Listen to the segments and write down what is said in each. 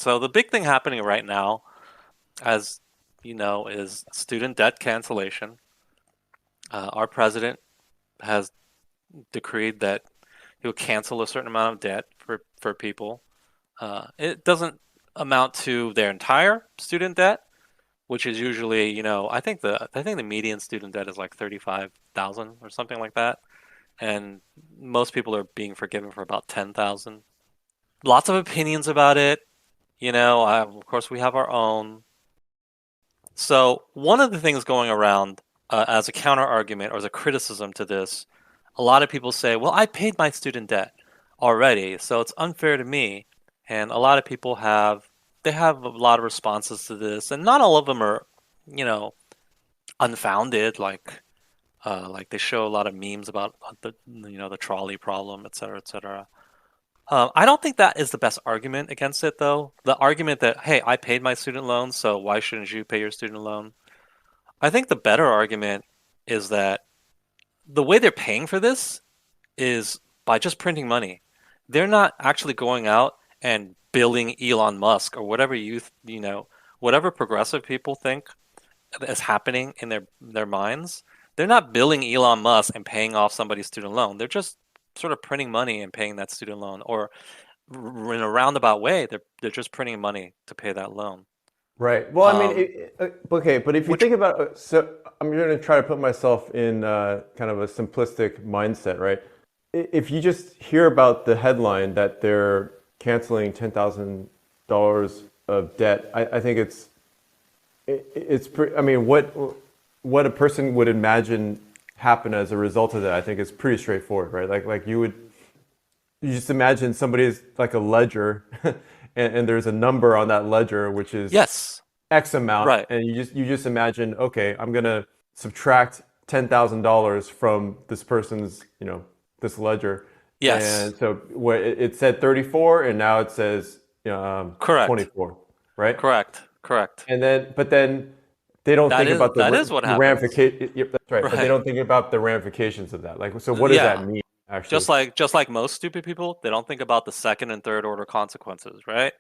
So the big thing happening right now, as you know, is student debt cancellation. Our president has decreed that he'll cancel a certain amount of debt for people. It doesn't amount to their entire student debt, which is usually, I think the median student debt is like 35,000 or something like that, and most people are being forgiven for about 10,000. Lots of opinions about it. Of course, we have our own. So one of the things going around as a counter argument or as a criticism to this, a lot of people say, "Well, I paid my student debt already, so it's unfair to me." And a lot of people have a lot of responses to this, and not all of them are, you know, unfounded. Like they show a lot of memes about the trolley problem, et cetera, et cetera. I don't think that is the best argument against it, though. The argument that, hey, I paid my student loan, so why shouldn't you pay your student loan? I think the better argument is that the way they're paying for this is by just printing money. They're not actually going out and billing Elon Musk or whatever whatever progressive people think is happening in their minds. They're not billing Elon Musk and paying off somebody's student loan. They're just sort of printing money and paying that student loan, or in a roundabout way, they're just printing money to pay that loan. Right. Well, I mean, Um, okay, but if you which think about, so I'm going to try to put myself in kind of a simplistic mindset, right? If you just hear about the headline that they're canceling $10,000 of debt, I think I mean, what a person would imagine happen as a result of that, I think is pretty straightforward, right? Like you just imagine somebody is like a ledger, and there's a number on that ledger which is yes, X amount, right, and you just imagine, okay, I'm gonna subtract $10,000 from this person's, this ledger, yes, and so where it said 34, and now it says correct, 24, right? correct, correct. But then they don't That think is about that is what the happens, ramification. Yep, that's right. But they right? don't think about the ramifications of that. Like, so what does that Yeah, mean actually? just like most stupid people, they don't think about the second and third order consequences, right?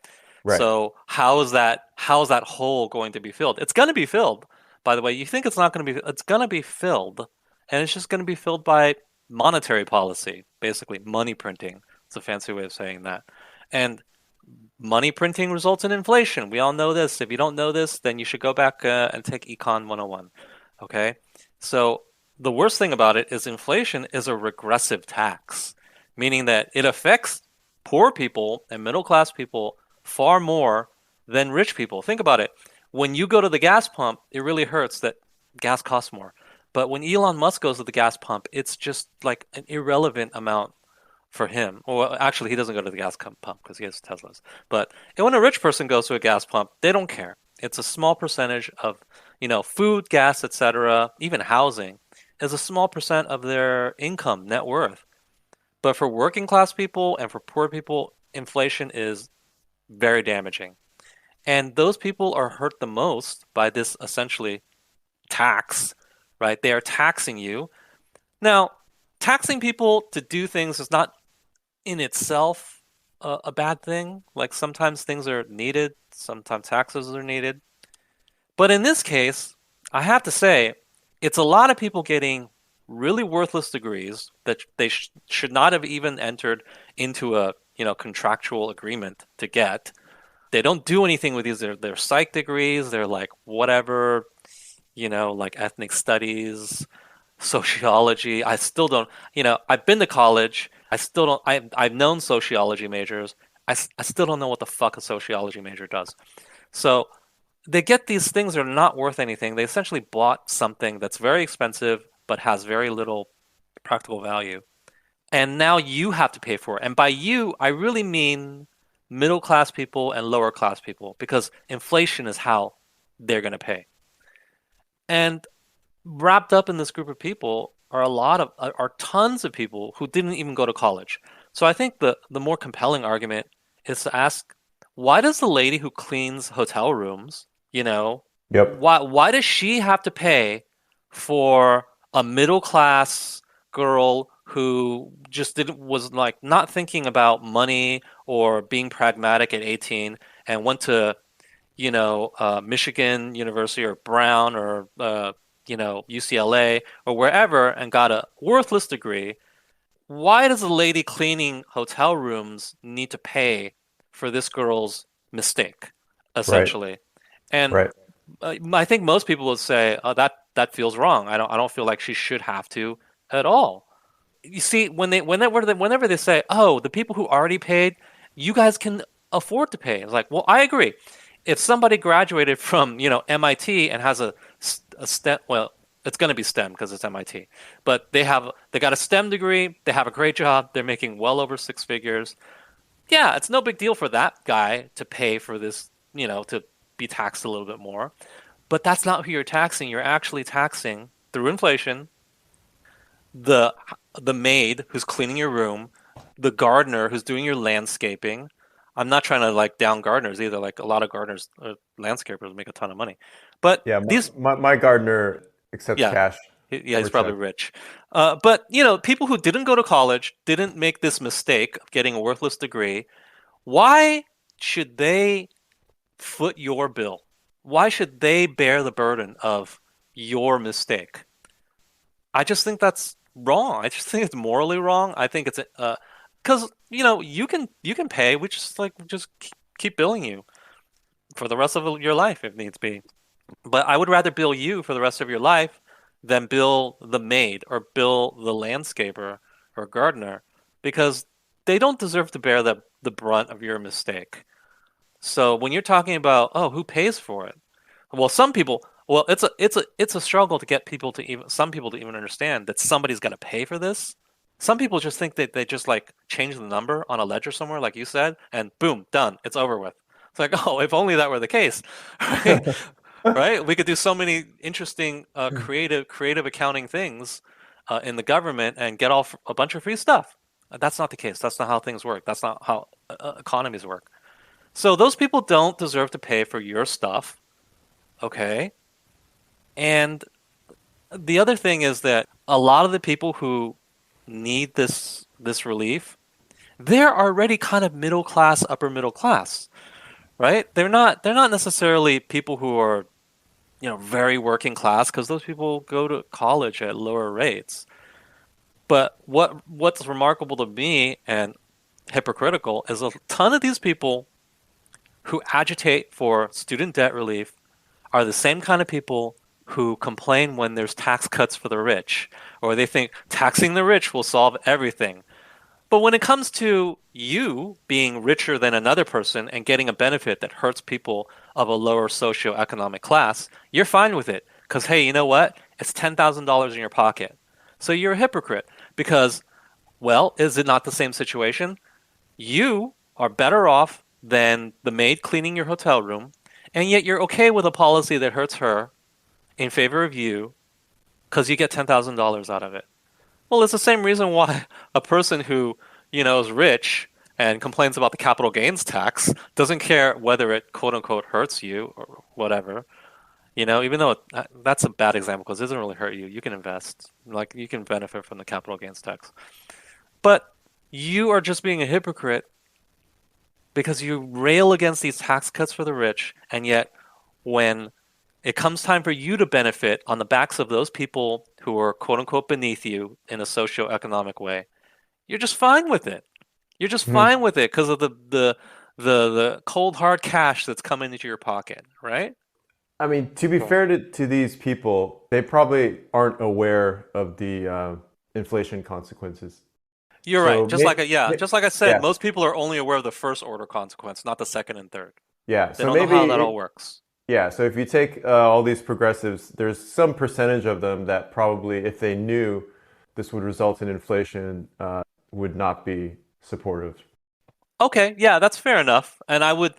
Right. So how is that hole going to be filled? It's going to be filled. By the way, you think it's not going to be, it's going to be filled, and it's just going to be filled by monetary policy, basically money printing. It's a fancy way of saying that. And money printing results in inflation. We all know this. If you don't know this, then you should go back and take Econ 101. Okay? So the worst thing about it is inflation is a regressive tax, meaning that it affects poor people and middle class people far more than rich people. Think about it. When you go to the gas pump, it really hurts that gas costs more. But when Elon Musk goes to the gas pump, it's just like an irrelevant amount for him. Well, actually, he doesn't go to the gas pump because he has Teslas. But when a rich person goes to a gas pump, they don't care. It's a small percentage of, food, gas, etc., even housing is a small percent of their income, net worth. But for working class people and for poor people, inflation is very damaging. And those people are hurt the most by this essentially tax, right? They are taxing you. Now, taxing people to do things is not in itself a bad thing. Like sometimes things are needed, sometimes taxes are needed. But in this case, I have to say, it's a lot of people getting really worthless degrees that they should not have even entered into a contractual agreement to get. They don't do anything with these. They're psych degrees. They're like whatever, like ethnic studies, sociology. I still don't, I've been to college. I still don't, I've known sociology majors. I still don't know what the fuck a sociology major does. So they get these things that are not worth anything. They essentially bought something that's very expensive but has very little practical value. And now you have to pay for it. And by you, I really mean middle class people and lower class people because inflation is how they're going to pay. And wrapped up in this group of people are tons of people who didn't even go to college. So I think the more compelling argument is to ask, why does the lady who cleans hotel rooms, Yep. why does she have to pay for a middle class girl who just didn't was like not thinking about money or being pragmatic at 18, and went to, Michigan University or Brown or, UCLA or wherever and got a worthless degree, why does a lady cleaning hotel rooms need to pay for this girl's mistake, Right. essentially? And Right. I think most people would say, "Oh, that feels wrong. I don't feel like she should have to at all." You see, whenever they say, "Oh, the people who already paid, you guys can afford to pay," it's like, well, I agree. If somebody graduated from, MIT and has a STEM, well, it's going to be STEM because it's MIT, but they got a STEM degree, they have a great job, they're making well over six figures. Yeah, it's no big deal for that guy to pay for this, to be taxed a little bit more. But that's not who you're taxing. You're actually taxing through inflation the the maid who's cleaning your room, the gardener who's doing your landscaping. I'm not trying to like down gardeners either. Like a lot of gardeners, landscapers make a ton of money, but Yeah. these, My gardener accepts yeah, cash yeah, he's or probably check. rich. But people who didn't go to college, didn't make this mistake of getting a worthless degree. Why should they foot your bill? Why should they bear the burden of your mistake? I just think that's wrong. I just think it's morally wrong. I think it's because you can pay. We just keep billing you for the rest of your life if needs be. But I would rather bill you for the rest of your life than bill the maid or bill the landscaper or gardener because they don't deserve to bear the brunt of your mistake. So when you're talking about, oh, who pays for it? Well, some people, well, it's a struggle to get people to even some people to even understand that somebody's going to pay for this. Some people just think that they just like change the number on a ledger somewhere, like you said, and boom, done. It's over with. It's like, oh, if only that were the case, right? Right? We could do so many interesting, creative accounting things in the government and get a bunch of free stuff. That's not the case. That's not how things work. That's not how economies work. So those people don't deserve to pay for your stuff, okay? And the other thing is that a lot of the people who need this relief, they're already kind of middle class, upper middle class, right? They're not necessarily people who are, very working class because those people go to college at lower rates. But what's remarkable to me and hypocritical is a ton of these people who agitate for student debt relief are the same kind of people who complain when there's tax cuts for the rich, or they think taxing the rich will solve everything. But when it comes to you being richer than another person and getting a benefit that hurts people of a lower socioeconomic class, you're fine with it. Because, hey, you know what? It's $10,000 in your pocket. So you're a hypocrite because, well, is it not the same situation? You are better off than the maid cleaning your hotel room, and yet you're okay with a policy that hurts her in favor of you because you get $10,000 out of it. Well, it's the same reason why a person who, is rich and complains about the capital gains tax doesn't care whether it quote unquote hurts you or whatever. Even though that's a bad example because it doesn't really hurt you. You can invest, like you can benefit from the capital gains tax. But you are just being a hypocrite because you rail against these tax cuts for the rich, and yet when it comes time for you to benefit on the backs of those people who are quote unquote beneath you in a socio-economic way, you're just fine with it. You're just fine with it because of the cold hard cash that's coming into your pocket, right? I mean, to be fair to these people, they probably aren't aware of the inflation consequences. You're right. So, Just like I said, yeah, most people are only aware of the first order consequence, not the second and third. yeah. They So don't know maybe, how that all works. yeah. So if you take all these progressives, there's some percentage of them that probably, if they knew this would result in inflation, would not be supportive. Okay, yeah, that's fair enough. And I would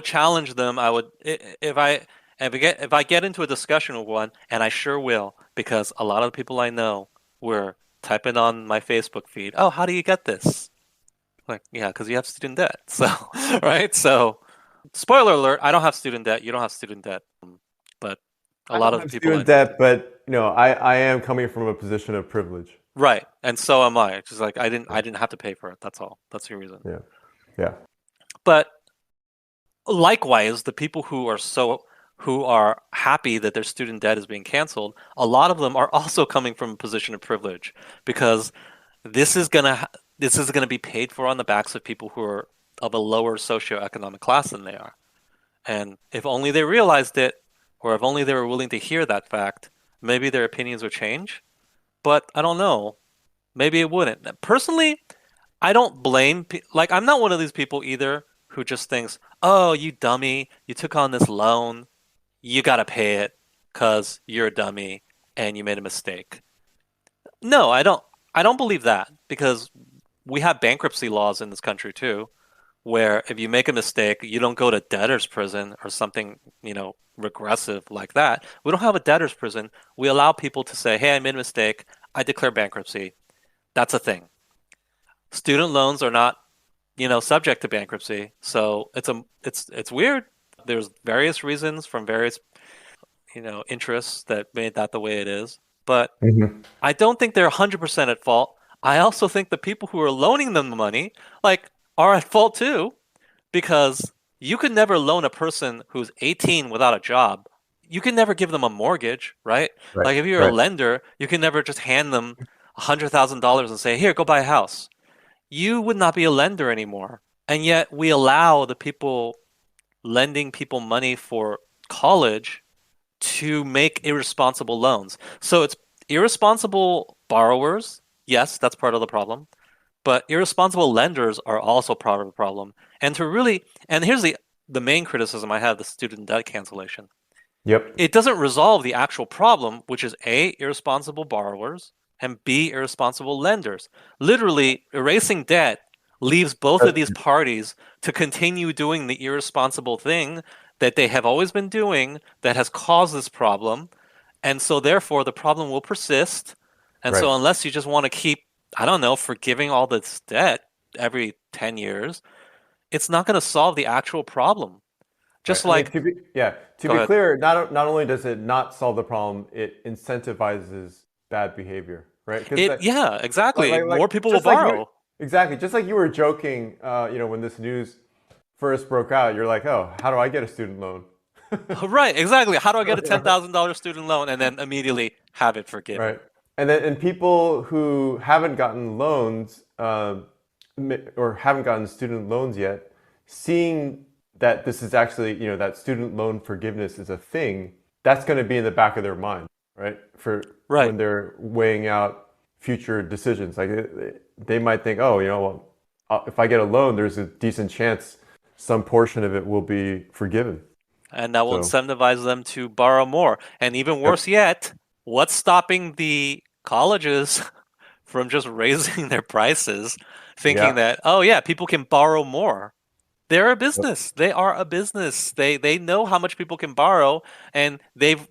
challenge them. If I get into a discussion with one, and I sure will, because a lot of the people I know were typing on my Facebook feed, "Oh, how do you get this?" Like, yeah, because you have student debt. So, right? So, spoiler alert, I don't have student debt. You don't have student debt. But a I lot don't of the have people I student know debt, do. but I am coming from a position of privilege. Right. And so am I. It's just like I Yeah, didn't have to pay for it. That's all. That's the reason. yeah, yeah. But Likewise, the people who are happy that their student debt is being canceled, a lot of them are also coming from a position of privilege because this is gonna this is gonna be paid for on the backs of people who are of a lower socioeconomic class than they are. And if only they realized it, or if only they were willing to hear that fact, maybe their opinions would change. But I don't know. Maybe it wouldn't. Personally, I don't blame, like, I'm not one of these people either who just thinks, oh, you dummy, you took on this loan, you gotta pay it because you're a dummy and you made a mistake. No, I don't. I don't believe that because we have bankruptcy laws in this country too, where if you make a mistake, you don't go to debtor's prison or something, regressive like that. We don't have a debtor's prison. We allow people to say, "Hey, I made a mistake. I declare bankruptcy." That's a thing. Student loans are not, subject to bankruptcy, so it's weird. There's various reasons from various, interests that made that the way it is, but Hmm. I don't think they're 100% at fault. I also think the people who are loaning them the money, like, are at fault too, because you could never loan a person who's 18 without a job. You can never give them a mortgage, right? Right. Like if you're a Right. lender, you can never just hand them $100,000 and say, "Here, go buy a house." You would not be a lender anymore. And yet we allow the people lending people money for college to make irresponsible loans. So it's irresponsible borrowers. Yes, that's part of the problem. But irresponsible lenders are also part of the problem. And here's the main criticism I have of the student debt cancellation. Yep. It doesn't resolve the actual problem, which is A, irresponsible borrowers, and B, irresponsible lenders. Literally, erasing debt leaves both of these parties to continue doing the irresponsible thing that they have always been doing that has caused this problem. And so, therefore, the problem will persist. And Right. so, unless you just want to keep, I don't know, forgiving all this debt every 10 years, it's not going to solve the actual problem. Right. Just I mean, like, to go be ahead. clear, not only does it not solve the problem, it incentivizes bad behavior, right? Because Yeah, exactly. like More people will just like you borrow. exactly just like you were joking, when this news first broke out, you're like, oh, how do I get a student loan? Right, exactly. How do I get a You know, $10,000 student loan and then immediately have it forgiven? right. And people who haven't gotten loans, or haven't gotten student loans yet, seeing that this is actually, that student loan forgiveness is a thing, that's going to be in the back of their mind, right? For Right. when they're weighing out future decisions, like they might think, oh, well, if I get a loan, there's a decent chance some portion of it will be forgiven. And that will So, incentivize them to borrow more. And even yep, worse yet, what's stopping the colleges from just raising their prices, thinking yeah, that, oh yeah, people can borrow more? They're a yep, business. They are a business. They know how much people can borrow, and they've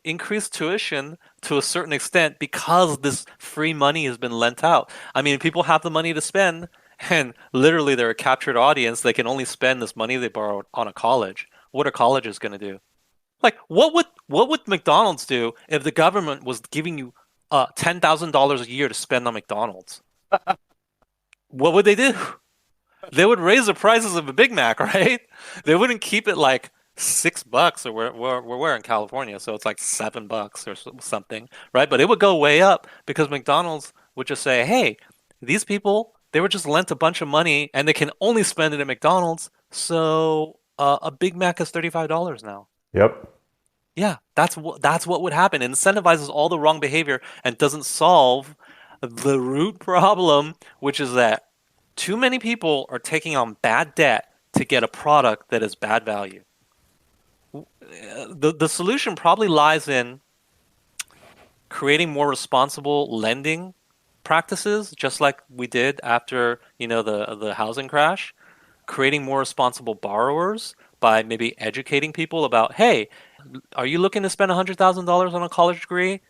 increased tuition to a certain extent because this free money has been lent out. I mean, people have the money to spend, and literally they're a captured audience. They can only spend this money they borrowed on a college. What are colleges going to do? Like, what would McDonald's do if the government was giving you $10,000 a year to spend on McDonald's? What would they do? They would raise the prices of a Big Mac, right? They wouldn't keep it like $6 or we're in California, so it's like $7 or something, right? But it would go way up because McDonald's would just say, "Hey, these people they were just lent a bunch of money and they can only spend it at McDonald's, so a Big Mac is $35 now." yep. Yeah, that's what would happen. It incentivizes all the wrong behavior and doesn't solve the root problem, which is that too many people are taking on bad debt to get a product that is bad value. The solution probably lies in creating more responsible lending practices, just like we did after, the housing crash, creating more responsible borrowers by maybe educating people about, hey, are you looking to spend $100,000 on a college degree?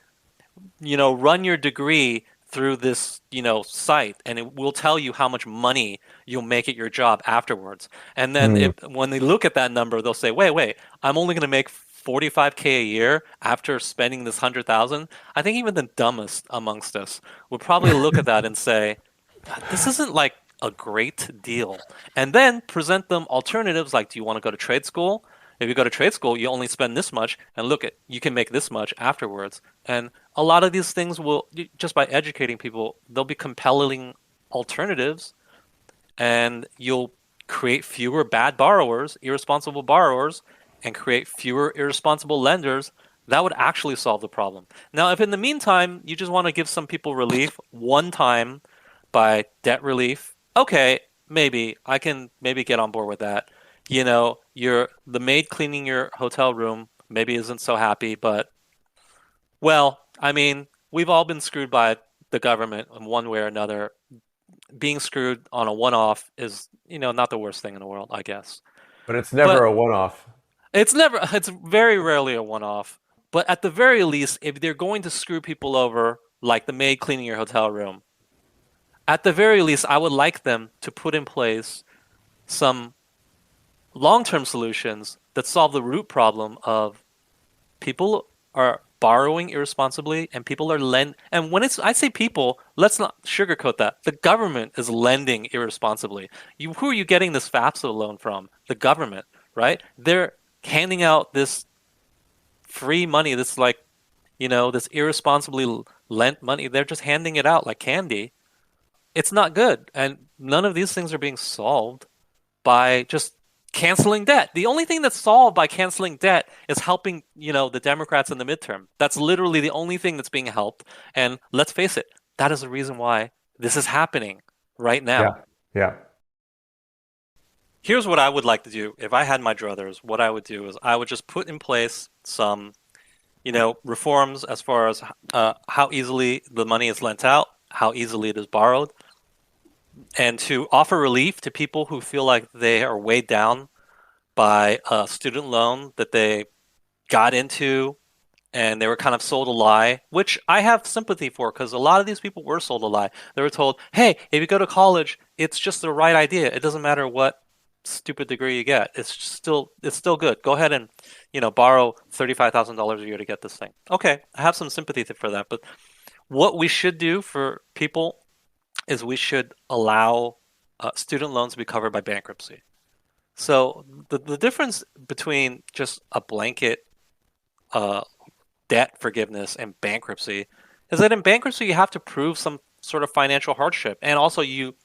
Run your degree through this, site, and it will tell you how much money you'll make at your job afterwards. And then Hmm. when they look at that number, they'll say, wait, I'm only going to make 45K a year after spending this 100,000. I think even the dumbest amongst us would probably look at that and say, this isn't like a great deal. And then present them alternatives like, do you want to go to trade school? If you go to trade school, you only spend this much, and look at you can make this much afterwards. And a lot of these things will just by educating people, they'll be compelling alternatives, and you'll create fewer bad borrowers, irresponsible borrowers, and create fewer irresponsible lenders. That would actually solve the problem. Now, if in the meantime you just want to give some people relief one time by debt relief, okay, maybe I can maybe get on board with that. You're the maid cleaning your hotel room maybe isn't so happy, but well, I mean, we've all been screwed by the government in one way or another. Being screwed on a one-off is, not the worst thing in the world, I guess. But it's But never a one-off. it's very rarely a one-off. But at the very least, if they're going to screw people over, like the maid cleaning your hotel room, at the very least, I would like them to put in place some long-term solutions that solve the root problem of people are borrowing irresponsibly and people are and when I say people, let's not sugarcoat that. The government is lending irresponsibly. Who are you getting this FAFSA loan from? The government, right? They're handing out this free money, this like, this irresponsibly lent money. They're just handing it out like candy. It's not good. And none of these things are being solved by just canceling debt. The only thing that's solved by canceling debt is helping, the Democrats in the midterm. That's literally the only thing that's being helped. And let's face it, that is the reason why this is happening right Yeah, now. yeah. Here's what I would like to do. If I had my druthers, what I would do is I would just put in place some, reforms as far as how easily the money is lent out, how easily it is borrowed, and to offer relief to people who feel like they are weighed down by a student loan that they got into and they were kind of sold a lie, which I have sympathy for because a lot of these people were sold a lie. They were told, hey, if you go to college, it's just the right idea. It doesn't matter what stupid degree you get. It's still good. Go ahead and, borrow $35,000 a year to get this thing. Okay, I have some sympathy for that, but what we should do for people is we should allow student loans to be covered by bankruptcy. So the difference between just a blanket uh, debt forgiveness and bankruptcy is that in bankruptcy you have to prove some sort of financial hardship, and also you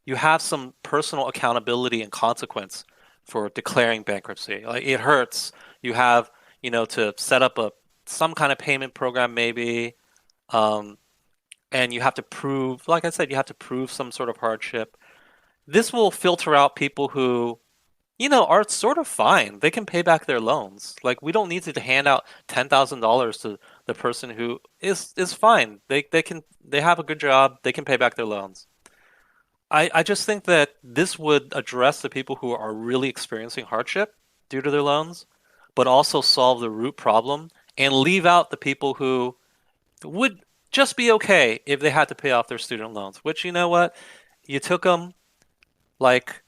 you have some personal accountability and consequence for declaring bankruptcy. Like it hurts. You have to set up a some kind of payment program maybe, um, and you have to prove, like I said, you have to prove some sort of hardship. This will filter out people who are sort of fine. They can pay back their loans. Like we don't need to hand out $10,000 to the person who is fine. They have a good job. They can pay back their loans. I just think that this would address the people who are really experiencing hardship due to their loans, but also solve the root problem and leave out the people who would just be okay if they had to pay off their student loans. Which you know what, you took them like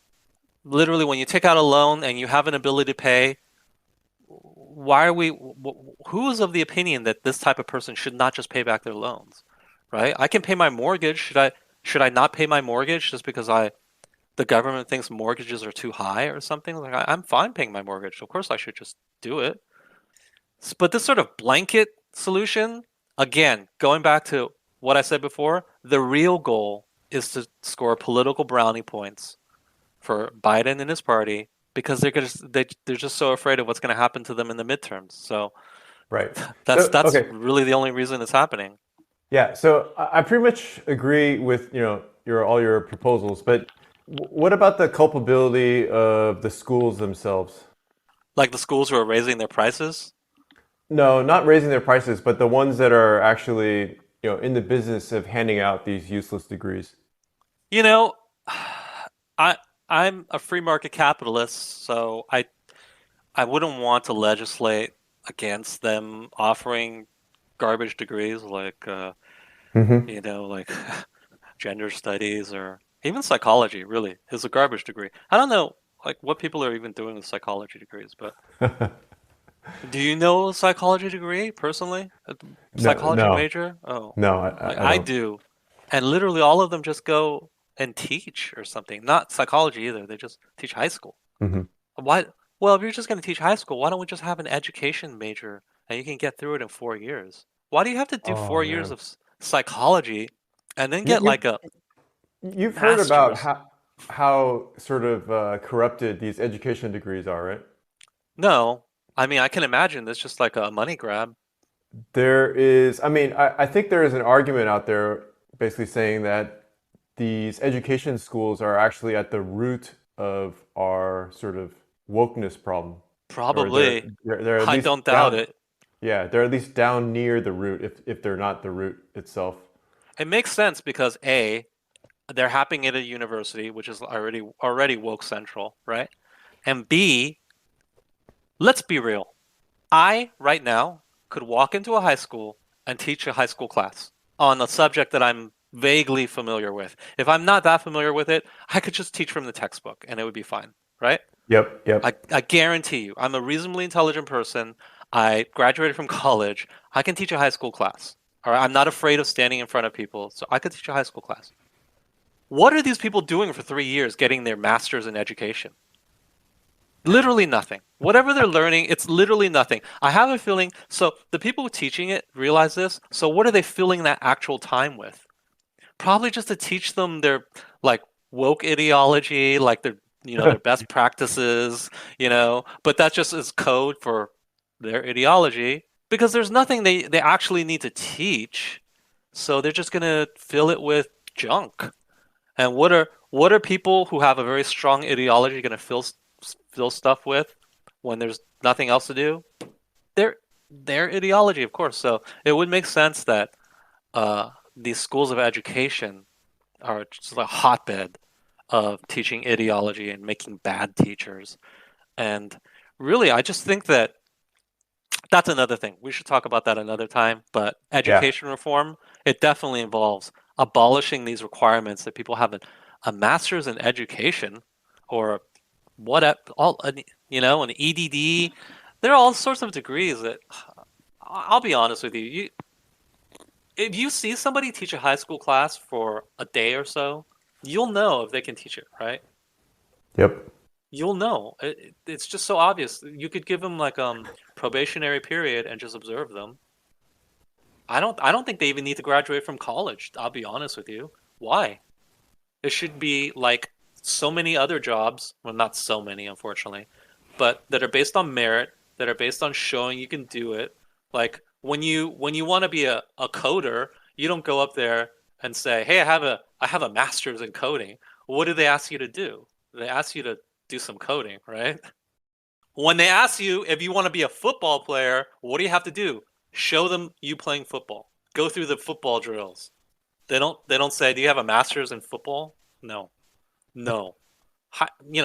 literally when you take out a loan and you have an ability to pay, why are we who is of the opinion that this type of person should not just pay back their loans, right? I can pay my mortgage. Should I not pay my mortgage just because I the government thinks mortgages are too high or something? Like I'm fine paying my mortgage. Of course I should just do it. But this sort of blanket solution, again, going back to what I said before, the real goal is to score political brownie points for Biden and his party because they're just so afraid of what's going to happen to them in the midterms. So Right. that's So, that's okay. really the only reason it's happening. Yeah. So I pretty much agree with, your all your proposals, but what about the culpability of the schools themselves? Like the schools who are raising their prices. No, not raising their prices, but the ones that are actually, in the business of handing out these useless degrees. You know, I I'm a free market capitalist, so I wouldn't want to legislate against them offering garbage degrees like Hmm. like gender studies or even psychology, really, is a garbage degree. I don't know like what people are even doing with psychology degrees, but do you know a psychology degree personally? A No, psychology no, major? Oh, no, I I don't. do. And literally all of them just go and teach or something. Not psychology either. They just teach high school. Hmm. Why? Well, if you're just going to teach high school, why don't we just have an education major and you can get through it in 4 years? Why do you have to do Oh 4 years man, of psychology and then you, get like you've a you've heard about master's? how sort of corrupted these education degrees are, right? No, I mean I can imagine this just like a money grab. There is, I mean, I think there is an argument out there basically saying that these education schools are actually at the root of our sort of wokeness problem, or Probably. they're at I least don't doubt down, it. yeah, they're at least down near the root if they're not the root itself. It makes sense because A, they're happening at a university, which is already woke central, right? And B, let's be real. I right now could walk into a high school and teach a high school class on a subject that I'm vaguely familiar with. If I'm not that familiar with it, I could just teach from the textbook and it would be fine, right? Yep, yep. I guarantee you, I'm a reasonably intelligent person. I graduated from college. I can teach a high school class. All right, I'm not afraid of standing in front of people, so I could teach a high school class. What are these people doing for 3 years getting their master's in education? Literally nothing. Whatever they're learning, it's literally nothing. I have a feeling, so the people teaching it realize this. So what are they filling that actual time with? Probably just to teach them their like woke ideology, like their best practices, but that just is code for their ideology because there's nothing they actually need to teach. So they're just gonna fill it with junk. And what are people who have a very strong ideology going to fill stuff with when there's nothing else to do? Their their ideology, of course. So it would make sense that these schools of education are just a hotbed of teaching ideology and making bad teachers. And really, I just think that that's another thing. We should talk about that another time. But Yeah. education reform, it definitely involves abolishing these requirements that people have a master's in education or an EDD. There are all sorts of degrees that I'll be honest with you. If you see somebody teach a high school class for a day or so, you'll know if they can teach it, right? Yep. You'll know. It's just so obvious. You could give them like probationary period and just observe them. I don't think they even need to graduate from college. I'll be honest with you. Why? It should be like so many other jobs. Well, not so many, unfortunately, but that are based on merit, that are based on showing you can do it. Like when you want to be a coder, you don't go up there and say, "Hey, I have a master's in coding." What do they ask you to do? They ask you to do some coding, right? When they ask you if you want to be a football player, what do you have to do? Show them you playing football. Go through the football drills. They don't say, "Do you have a master's in football?" No. No.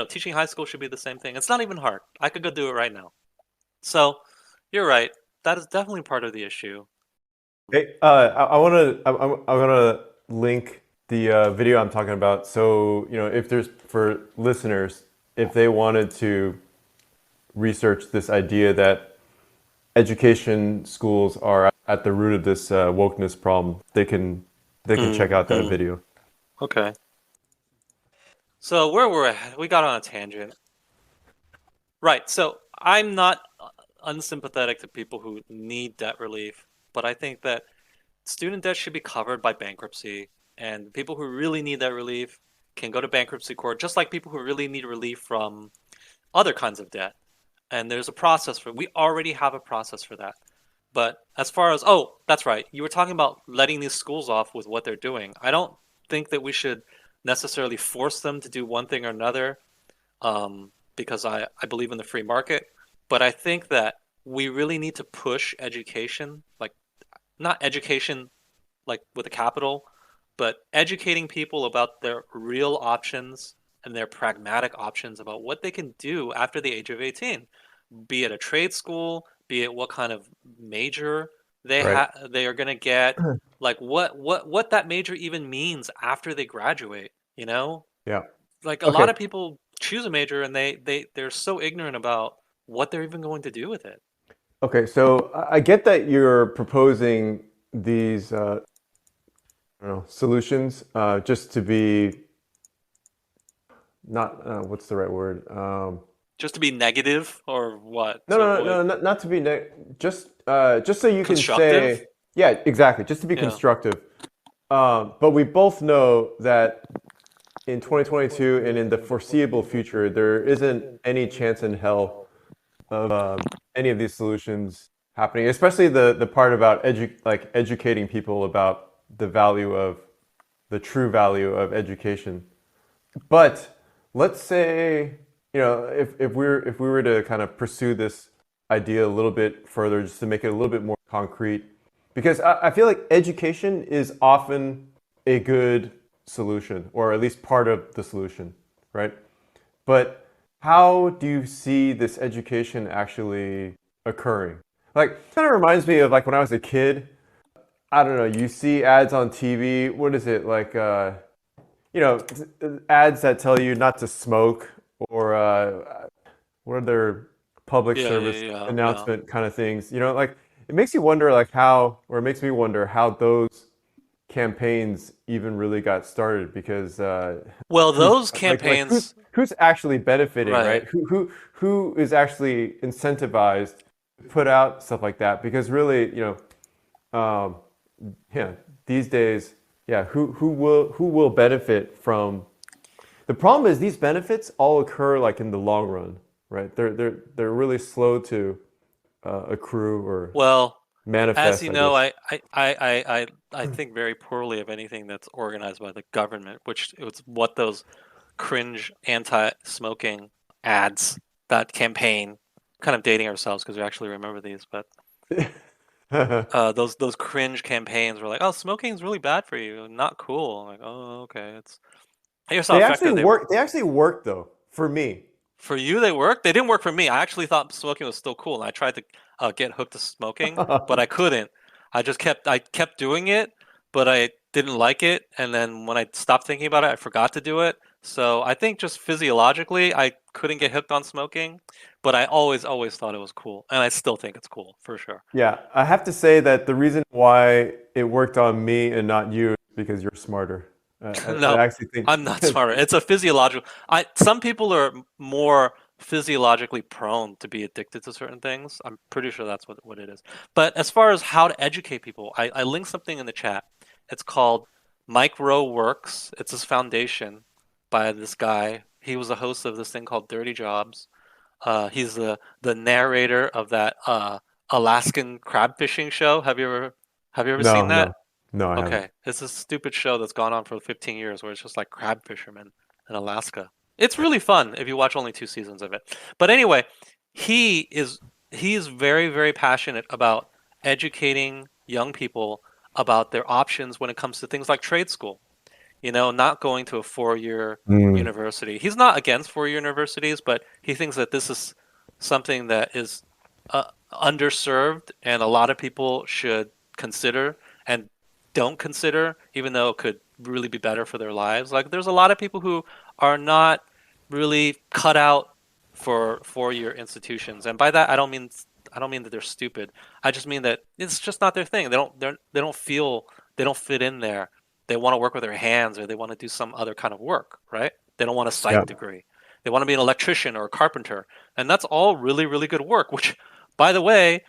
Teaching high school should be the same thing. It's not even hard. I could go do it right now. So, you're right. That is definitely part of the issue. Hey, I want to I want to link the video I'm talking about. So, if there's for listeners, if they wanted to research this idea that education schools are at the root of this wokeness problem, they can check out that Mm. video. Okay. So where we're at, we got on a tangent. Right. So I'm not unsympathetic to people who need debt relief, but I think that student debt should be covered by bankruptcy, and people who really need that relief can go to bankruptcy court, just like people who really need relief from other kinds of debt. And there's a process for we already have a process for that. But as far as that's right, you were talking about letting these schools off with what they're doing. I don't think that we should necessarily force them to do one thing or another, because I believe in the free market. But I think that we really need to push education, like not education like with a capital, but educating people about their real options and their pragmatic options about what they can do after the age of 18, be it a trade school, be it what kind of major Right. they are going to get, like what that major even means after they graduate, you know? Yeah. Like a lot Okay. of people choose a major and they're so ignorant about what they're even going to do with it. Okay. So I get that you're proposing these, I don't know, solutions just to be not what's the right word? Just to be negative or what? No, To no, no, no, avoid not to be just so you can constructive? say, yeah, exactly, just to be Yeah. constructive. But we both know that in 2022 and in the foreseeable future, there isn't any chance in hell of any of these solutions happening, especially the part about educating people about the value of the true value of education. But let's say, if we were to kind of pursue this idea a little bit further, just to make it a little bit more concrete, because I feel like education is often a good solution, or at least part of the solution, right? But how do you see this education actually occurring? Like, kind of reminds me of like when I was a kid. I don't know. You see ads on TV. What is it like? You know, ads that tell you not to smoke, or what are their public Yeah, yeah, service yeah, yeah. announcement kind of things. Like it makes you wonder, like how, or it makes me wonder how those campaigns even really got started because Well, who's those like campaigns, who's actually benefiting, right. right? Who is actually incentivized to put out stuff like that? Because really, um, yeah, these days, yeah, who will benefit from? The problem is these benefits all occur like in the long run, right? They're really slow to accrue or Well, as manifest, you I know, guess. I think very poorly of anything that's organized by the government, which it's what those cringe anti-smoking ads, that campaign, kind of dating ourselves because we actually remember these, but those cringe campaigns were like, oh, smoking is really bad for you, not cool. I'm like, oh, okay, it's here's how They actually effective they were. work. They actually work though for me. For you, they worked. They didn't work for me. I actually thought smoking was still cool, and I tried to get hooked to smoking, but I couldn't. I kept doing it, but I didn't like it. And then when I stopped thinking about it, I forgot to do it. So I think just physiologically, I couldn't get hooked on smoking, but I always thought it was cool, and I still think it's cool for sure. Yeah, I have to say that the reason why it worked on me and not you is because you're smarter. I No, actually think. I'm not smarter. It's a physiological. I Some people are more physiologically prone to be addicted to certain things. I'm pretty sure that's what it is. But as far as how to educate people, I linked something in the chat. It's called Mike Rowe Works. It's this foundation by this guy. He was a host of this thing called Dirty Jobs. He's the narrator of that Alaskan crab fishing show. Have you ever seen No, that? no, no, I haven't. Okay, it's a stupid show that's gone on for 15 years where it's just like crab fishermen in Alaska. It's really fun if you watch only 2 seasons of it. But anyway, he is he is very passionate about educating young people about their options when it comes to things like trade school. Not going to a 4-year Mm. university. He's not against 4-year universities, but he thinks that this is something that is underserved and a lot of people should consider and don't consider, even though it could really be better for their lives. Like, there's a lot of people who are not really cut out for 4-year institutions, and by that I don't mean that they're stupid. I just mean that it's just not their thing. They don't feel they don't fit in there. They want to work with their hands or they want to do some other kind of work, right? They don't want a Yeah. psych degree. They want to be an electrician or a carpenter. And that's all really good work, which, by the way,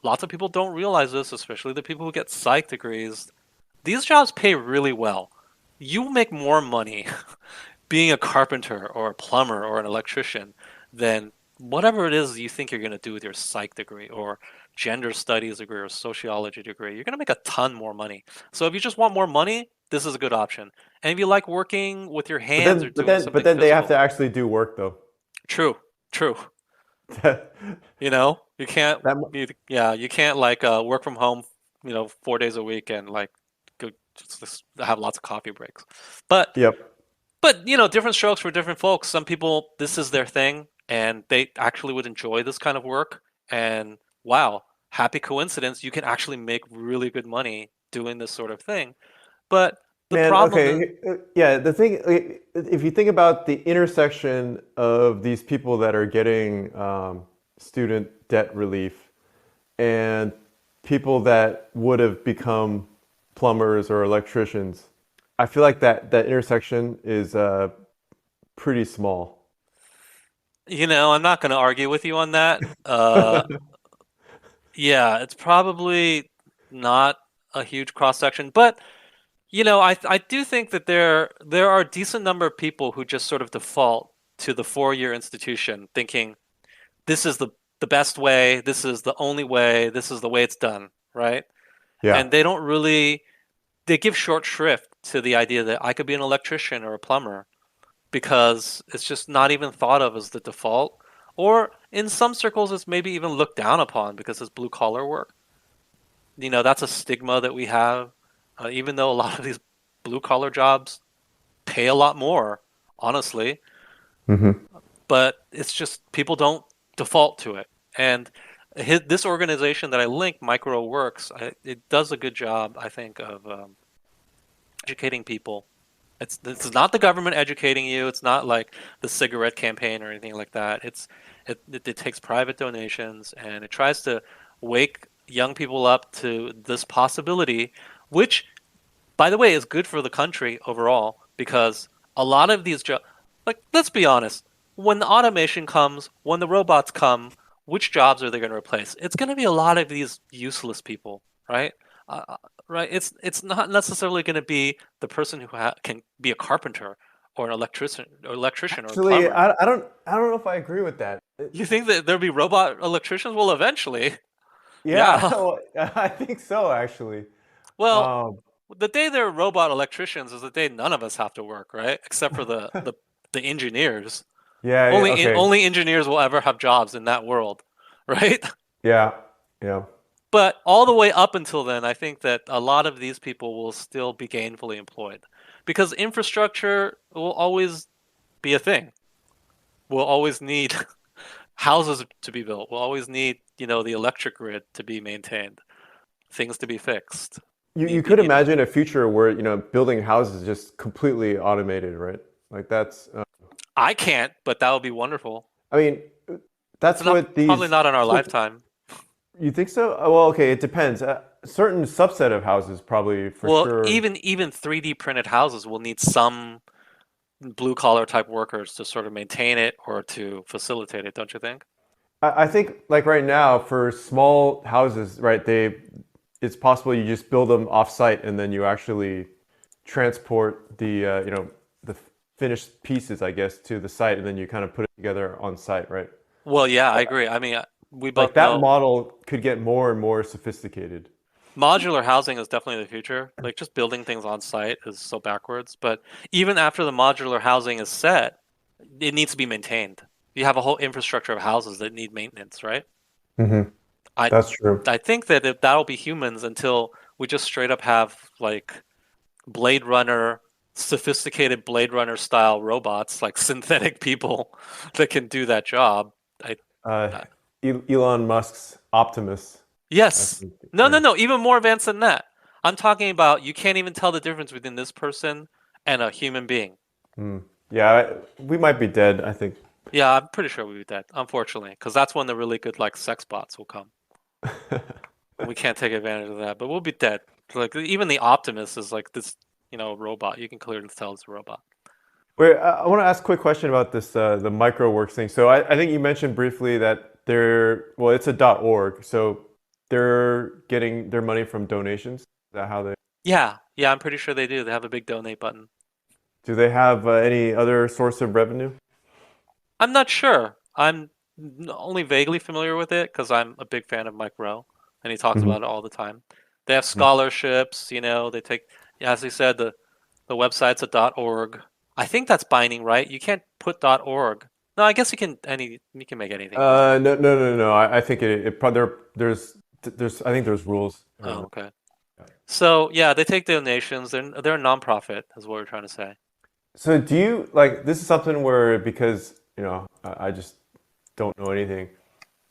lots of people don't realize this, especially the people who get psych degrees. These jobs pay really well. You make more money being a carpenter or a plumber or an electrician than whatever it is you think you're going to do with your psych degree or gender studies degree or sociology degree. You're going to make a ton more money. So if you just want more money, this is a good option. And if you like working with your But hands or then, but doing then, but something then they have physical, to actually do work though. true, true. that, You can't, that yeah, you can't like work from home, 4 days a week and like go just have lots of coffee breaks. But Yep. different strokes for different folks. Some people, this is their thing, and they actually would enjoy this kind of work. And wow, happy coincidence, you can actually make really good money doing this sort of thing. But the Man, problem is, okay. Yeah, the thing, if you think about the intersection of these people that are getting student debt relief and people that would have become plumbers or electricians, I feel like that intersection is pretty small. I'm not going to argue with you on that. Yeah, it's probably not a huge cross section, but I do think that there are a decent number of people who just sort of default to the 4-year institution, thinking this is the best way, this is the only way, this is the way it's done, right? Yeah. And they don't really they give short shrift to the idea that I could be an electrician or a plumber because it's just not even thought of as the default. Or in some circles, it's maybe even looked down upon because it's blue collar work. That's a stigma that we have, even though a lot of these blue collar jobs pay a lot more, honestly. Hmm. But it's just people don't default to it. And this organization that I link, MicroWorks, it does a good job, I think, of educating people. This is not the government educating you. It's not like the cigarette campaign or anything like that. It takes private donations and it tries to wake young people up to this possibility, which, by the way, is good for the country overall because a lot of these jobs, like, let's be honest, when the automation comes, when the robots come, which jobs are they going to replace? It's going to be a lot of these useless people, right? Right? It's not necessarily going to be the person who can be a carpenter or an electrician or a Actually, plumber. I don't know if I agree with that. You think that there'll be robot electricians? Well, eventually, Yeah, yeah. well, I think so actually. Well, Um, the day there are robot electricians is the day none of us have to work, right? Except for the engineers. yeah, yeah, Only okay. only engineers will ever have jobs in that world, right? Yeah, yeah. But all the way up until then, I think that a lot of these people will still be gainfully employed because infrastructure will always be a thing. We'll always need houses to be built. We'll always need, the electric grid to be maintained, things to be fixed. You Need, could you know, imagine a future where, building houses is just completely automated, right? Like that's, I can't, but that would be wonderful. I mean, It's that's not what probably these, not in our that's what, lifetime. you think so? Well, okay, it depends. A certain subset of houses probably for Well, sure. even 3D printed houses will need some blue collar type workers to sort of maintain it or to facilitate it, don't you think? I think like right now for small houses, right, it's possible you just build them off site and then you actually transport the finished pieces, I guess, to the site and then you kind of put it together on site, right? Well, yeah, I agree. I mean, we Like both that know model could get more and more sophisticated. modular housing is definitely the future. Like just building things on site is so backwards. But even after the modular housing is set, it needs to be maintained. You have a whole infrastructure of houses that need maintenance, right? Hmm. I That's true. I think that that'll be humans until we just straight up have like Blade Runner, sophisticated Blade Runner style robots, like synthetic people that can do that job. I, Uh, I Elon Musk's Optimus, I yes. think. No, no, Yeah. no, even more advanced than that. I'm talking about you can't even tell the difference between this person and a human being. Mm. Yeah, we might be dead, I think. Yeah, I'm pretty sure we would that, unfortunately, because that's when the really good like sex bots will come. And we can't take advantage of that, but we'll be dead. Like even the Optimus is like this, robot. You can clearly tell it's a robot. Wait, I want to ask a quick question about this, the MicroWorks thing. So I think you mentioned briefly that well, it's a .org, so they're getting their money from donations. Is that how Yeah, yeah, I'm pretty sure they do. They have a big donate button. do they have any other source of revenue? I'm not sure. I'm only vaguely familiar with it because I'm a big fan of Mike Rowe, and he talks Hmm. about it all the time. They have scholarships, they take, yeah, as he said, the website's a .org. I think that's binding, right? You can't put .org. No, I guess you can make anything .org. No, no, no, no. I think it probably there's I think there's rules Oh, around okay. So yeah, they take donations. They're a nonprofit, is what we're trying to say. So do you like this is something where because I just don't know anything.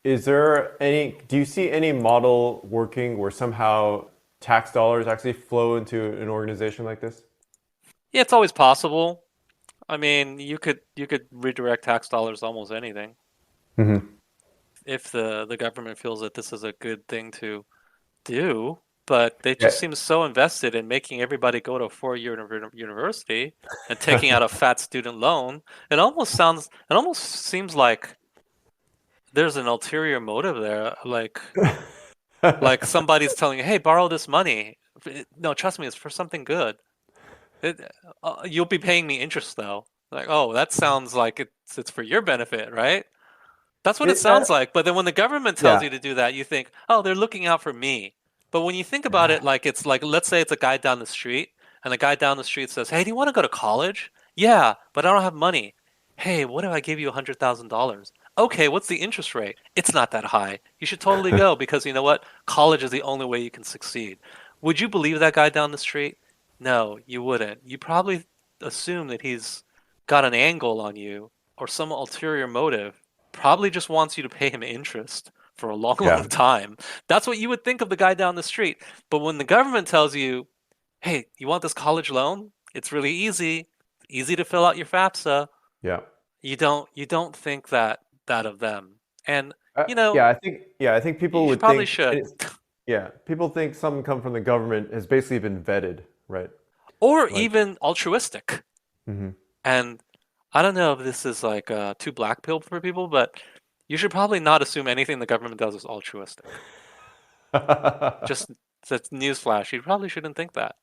Is there any do you see any model working where somehow tax dollars actually flow into an organization like this? Yeah, it's always possible. I mean, you could redirect tax dollars to almost anything Hmm. if the government feels that this is a good thing to do. but they Yeah. just seem so invested in making everybody go to a four-year university and taking out a fat student loan. It almost seems like there's an ulterior motive there, like somebody's telling you, "Hey, borrow this money." No, trust me, it's for something good. It, you'll be paying me interest though. Like, oh, that sounds like it's for your benefit, right? That's what it It, sounds like. But then when the government tells yeah. you to do that, you think, oh, they're looking out for me. But when you think about it, like it's like, let's say it's a guy down the street, and the guy down the street says, hey, do you want to go to college? Yeah, but I don't have money. Hey, what if I give you $100,000? Okay, what's the interest rate? It's not that high. You should totally go because you know what? College is the only way you can succeed. Would you believe that guy down the street? No, you wouldn't. You probably assume that he's got an angle on you or some ulterior motive. Probably just wants you to pay him interest for a long, long Yeah. time. That's what you would think of the guy down the street. But when the government tells you, hey, you want this college loan? It's really easy. Easy to fill out your FAFSA. Yeah. You don't think that of them. And Yeah, I think you people would probably think, should. yeah, people think something come from the government has basically been vetted, right? Or Like, even altruistic. mhm. And I don't know if this is like too black pill for people, but you should probably not assume anything the government does is altruistic. Just that's newsflash. You probably shouldn't think that.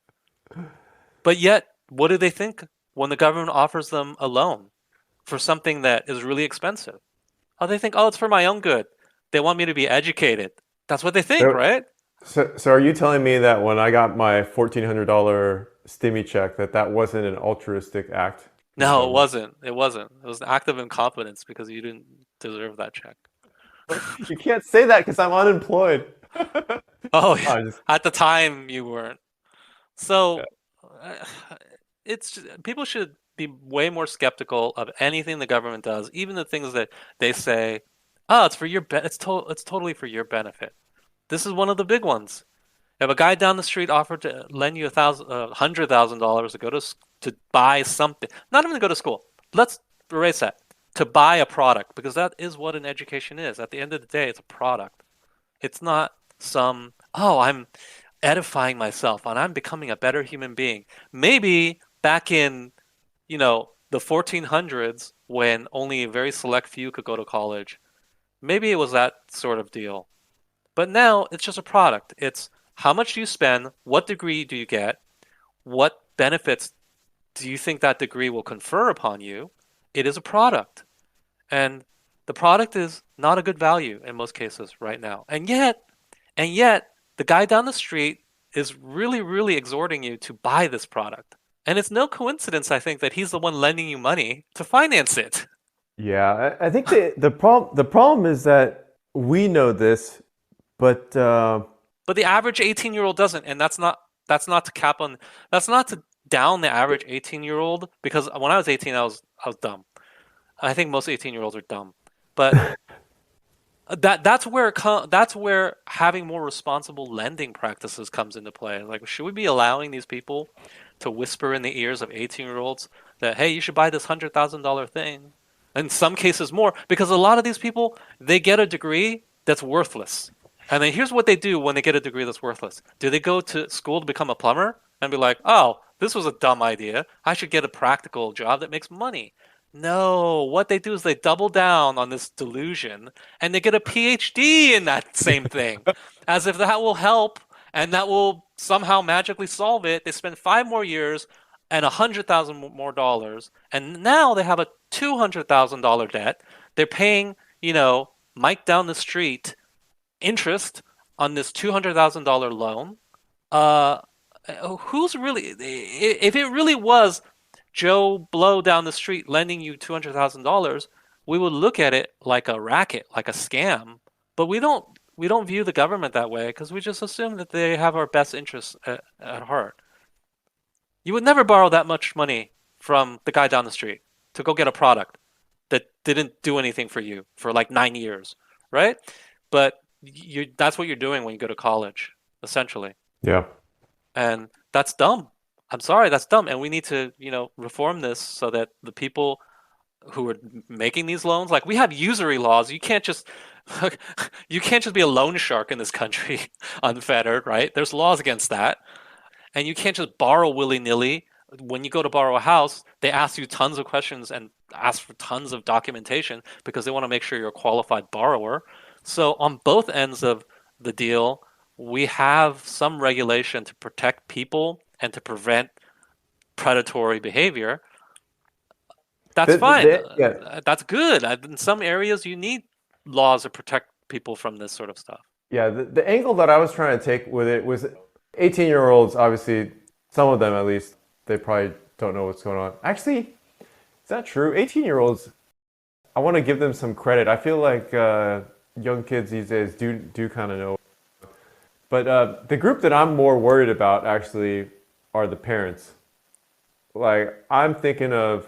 But yet, what do they think when the government offers them a loan for something that is really expensive? Oh, they think, oh, it's for my own good. They want me to be educated. That's what they think, So, right? so are you telling me that when I got my $1,400 stimmy check, that that wasn't an altruistic act from the No, it government? wasn't. It wasn't. It was an act of incompetence because you didn't deserve that check. You can't say that because I'm unemployed. Oh, I just, at the time you weren't. yeah. So, uh, people should be way more skeptical of anything the government does, even the things that they say, "Oh, it's for your it's totally for your benefit." This is one of the big ones. If a guy down the street offered to lend you $100,000 to go to buy something, not even to go to school. Let's erase that. To buy a product, because that is what an education is. At the end of the day, it's a product. It's not some, oh, I'm edifying myself and I'm becoming a better human being. Maybe back in, the 1400s when only a very select few could go to college, maybe it was that sort of deal. But now it's just a product. It's how much do you spend? What degree do you get? What benefits do you think that degree will confer upon you? It is a product. And the product is not a good value in most cases right now. And yet, the guy down the street is really, really exhorting you to buy this product. And it's no coincidence, I think, that he's the one lending you money to finance it. Yeah, I think the problem is that we know this, but But the average 18-year-old doesn't, and that's not to cap on that's not to down the average 18-year-old because when I was 18 I was dumb. I think most 18-year-olds are dumb. But that's where having more responsible lending practices comes into play. Like, should we be allowing these people to whisper in the ears of 18-year-olds that, hey, you should buy this $100,000 thing? In some cases, more, because a lot of these people they get a degree that's worthless, and then here's what they do when they get a degree that's worthless. Do they go to school to become a plumber and be like, oh, this was a dumb idea. I should get a practical job that makes money. No, what they do is they double down on this delusion and they get a PhD in that same thing, as if that will help and that will somehow magically solve it. They spend 5 more years and $100,000 more dollars, and now they have a $200,000 debt. They're paying, Mike down the street interest on this $200,000 loan. Uh, who's really, if it really was Joe Blow down the street lending you $200,000, we would look at it like a racket, like a scam. But we don't view the government that way because we just assume that they have our best interests at heart. You would never borrow that much money from the guy down the street to go get a product that didn't do anything for you for like 9 years, right? But that's what you're doing when you go to college, essentially. yeah, And that's dumb. I'm sorry, that's dumb. And we need to, reform this so that the people who are making these loans, like we have usury laws. You can't just You can't just be a loan shark in this country unfettered, right? There's laws against that. And you can't just borrow willy-nilly. When you go to borrow a house, they ask you tons of questions and ask for tons of documentation because they want to make sure you're a qualified borrower. So on both ends of the deal, we have some regulation to protect people and to prevent predatory behavior. That's fine. Yeah, That's good. In some areas, you need laws to protect people from this sort of stuff. yeah. The angle that I was trying to take with it was 18-year-olds, obviously, some of them at least, they probably don't know what's going on. Actually, is that true? 18-year-olds, I want to give them some credit. I feel like young kids these days do kind of know. But the group that I'm more worried about actually are the parents. Like, I'm thinking of,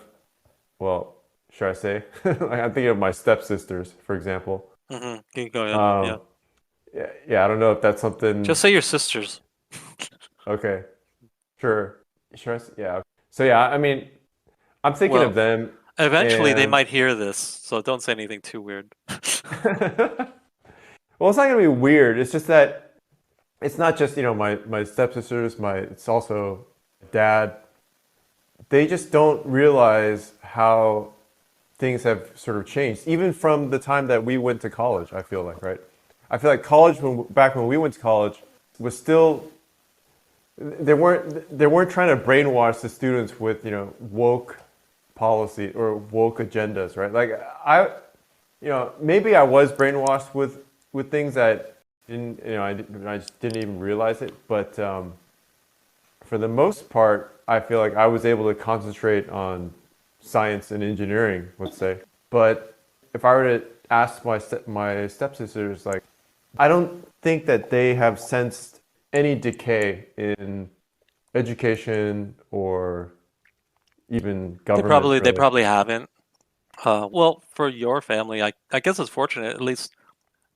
well, should I say? Like, I'm thinking of my stepsisters, for example. Keep going. Yeah. Um, yeah, yeah, I don't know if that's something. Just say your sisters. Okay, sure. Sure. Yeah. Okay. So yeah, I mean, I'm thinking of Well, them, eventually they and might hear this, so don't say anything too weird. well, it's not gonna be weird. It's just that it's not just my stepsisters. It's also dad. They just don't realize how things have sort of changed, even from the time that we went to college. I feel like, right? I feel like college back when we went to college was still they weren't trying to brainwash the students with woke policy or woke agendas, right? Like maybe I was brainwashed with things that didn't I just didn't even realize it, but for the most part I feel like I was able to concentrate on science and engineering, let's say. But if I were to ask my stepsisters, like, I don't think that they have sensed any decay in education or even government, They really. probably haven't. Well, for your family, I guess it's fortunate. At least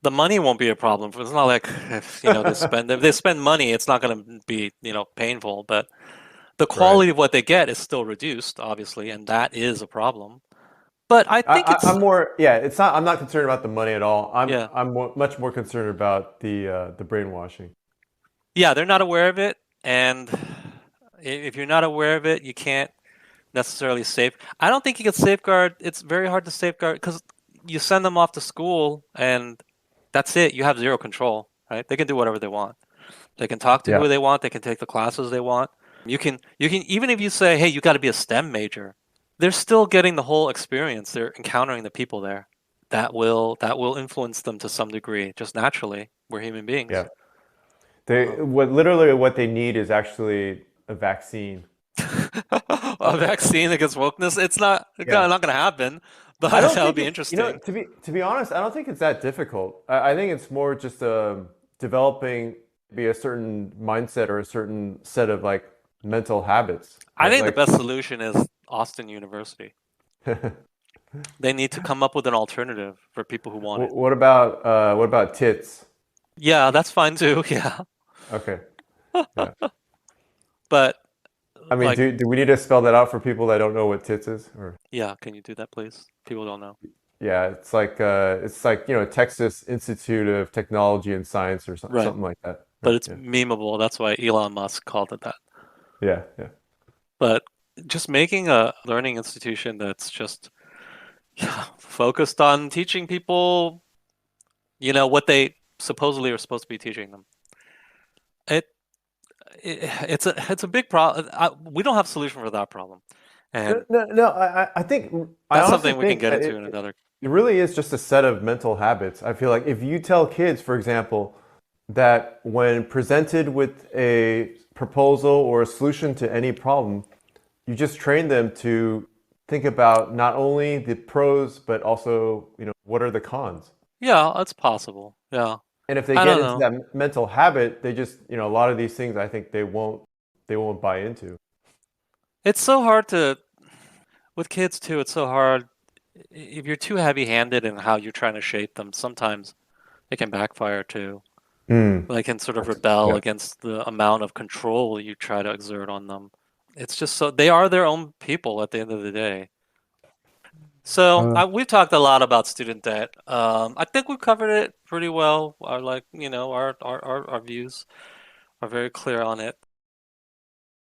the money won't be a problem. It's not like if if they spend money, it's not going to be painful. But the Right. quality of what they get is still reduced, obviously, and that is a problem. But I think I'm more, yeah. It's not. I'm not concerned about the money at all. yeah, Much more concerned about the brainwashing. yeah, they're not aware of it, and if you're not aware of it, you can't necessarily safe. I don't think you can safeguard. It's very hard to safeguard because you send them off to school and that's it. You have zero control, right? They can do whatever they want. They can talk to Yeah. who they want. They can take the classes they want. You can even if you say, hey, you got to be a STEM major, they're still getting the whole experience. They're encountering the people there. That will influence them to some degree, just naturally. We're human beings. Yeah. They Um, what they need is actually a vaccine. a vaccine against wokeness. It's Yeah. not going to happen, but I don't that would think be it's, interesting. to be honest, I don't think it's that difficult. I think it's more just developing be a certain mindset or a certain set of like mental habits, I right? think the Like, best solution is Austin University. They need to come up with an alternative for people who want it. what about tits? Yeah, that's fine too. Yeah. Okay. Yeah. But I mean, like, do we need to spell that out for people that don't know what tits is? Or yeah, can you do that, please? People don't know. yeah, it's like, Texas Institute of Technology and Science or Right. something like that. But Right. it's Yeah. memeable. That's why Elon Musk called it that. Yeah. Yeah. But just making a learning institution that's just focused on teaching people, what they supposedly are supposed to be teaching them. It, it's a big problem. We don't have a solution for that problem, No, and no, no. I that's honestly something we can think get that into in another. it really is just a set of mental habits. I feel like if you tell kids, for example, that when presented with a proposal or a solution to any problem, you just train them to think about not only the pros, but also, what are the cons. Yeah, it's possible. Yeah, And if they I get don't into know. that mental habit, they just, a lot of these things I think they won't buy into. It's so hard to with kids too. It's so hard if you're too heavy-handed in how you're trying to shape them. Sometimes it can backfire too. Mm. They can sort of rebel Yeah. against the amount of control you try to exert on them. It's just so they are their own people at the end of the day. So Uh, we've talked a lot about student debt. I think we've covered it pretty well. Our like, our views are very clear on it.